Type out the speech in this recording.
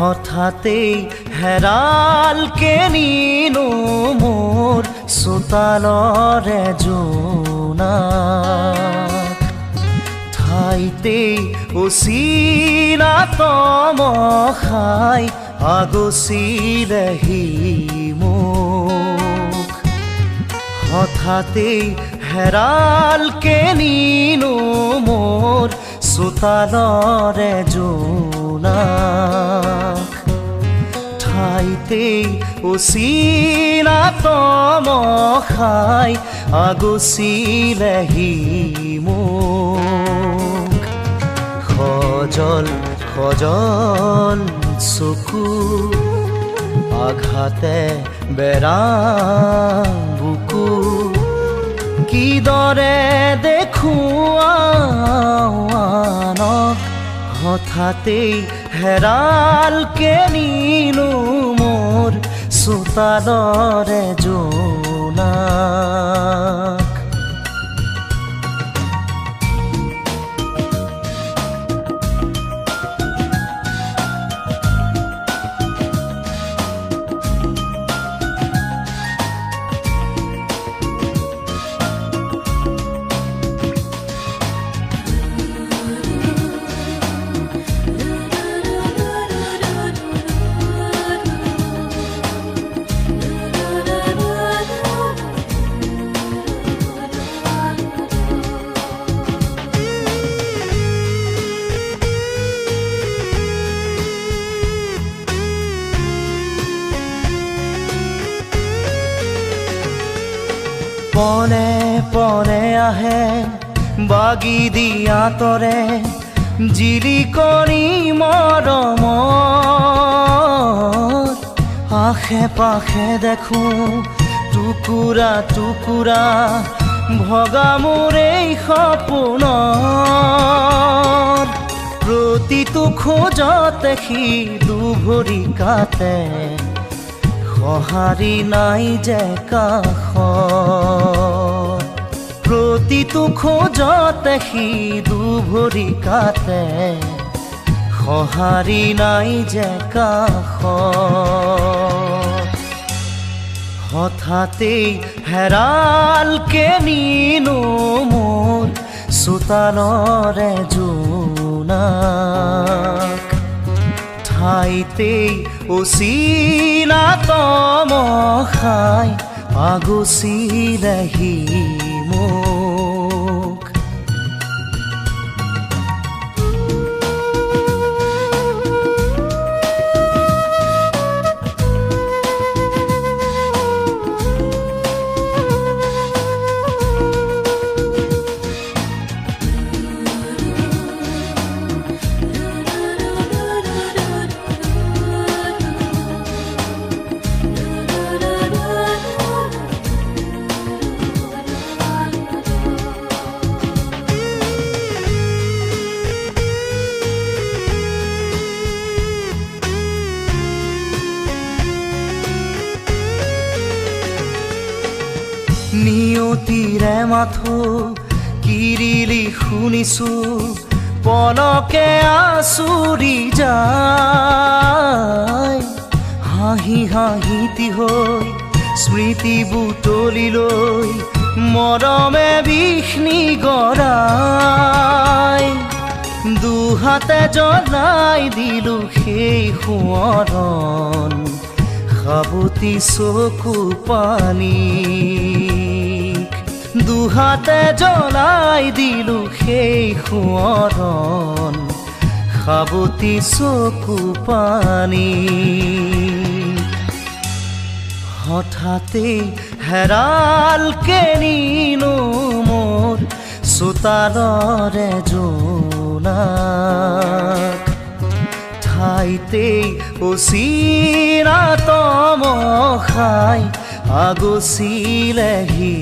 হঠাতেই হেৰালকে নিনো মোৰ চোতালৰে জোনাক। ঠাইতেই অচিনা তমসাই আগচিলেহি মোক। হঠাতেই হেৰালকে নিনো মোৰ চোতালৰে জোনাক। ঠাইতেই অচিনা তমসাই আগচিলেহি মোক। সজল সজল চকু আঘাতে বেৰা বুকু কিদৰে দেখুৱানক। হঠাতেই হেৰালকে নিনো মোৰ চোতালৰে জোনাক। পনে পনে আহে বাগি দিয়া তৰে জিলিকনি মৰমত। আশে পাশে দেখো টুকুৰা টুকুৰা ভগা মোৰ এই সপোনৰ। প্ৰতিটো খোজতে সি দুভৰি কাটে সঁহাৰি নাই যে কাষত। প্ৰতিটো খোজতে সি দুভৰি কাটে সঁহাৰি নাই যে কাষত। হঠাতেই হেৰালকে নিনো মোৰ চোতালৰে জোনাক। ঠাইতেই অচিনা তমসাই আগচিলেহি মোক। নিয়তিৰে মাথো কিৰিলি শুনিছো পলকে আচুৰি যায়। হাঁহি হাঁহিতি হৈ স্মৃতি বুটলি লৈ মৰমে বিষ্ণি গৰাই। দুহাতে জ্বলাই দিলো সেই সোঁৱৰণ সাবতি চকু পানী। দুহাতে জ্বলাই দিলো সেই সোঁৱৰণ সাবতি চকু পানী। হঠাতেই হেৰালকে নিনো মোৰ চোতালৰে জোনাক। ঠাইতেই অচিনা তমসাই আগচিলেহি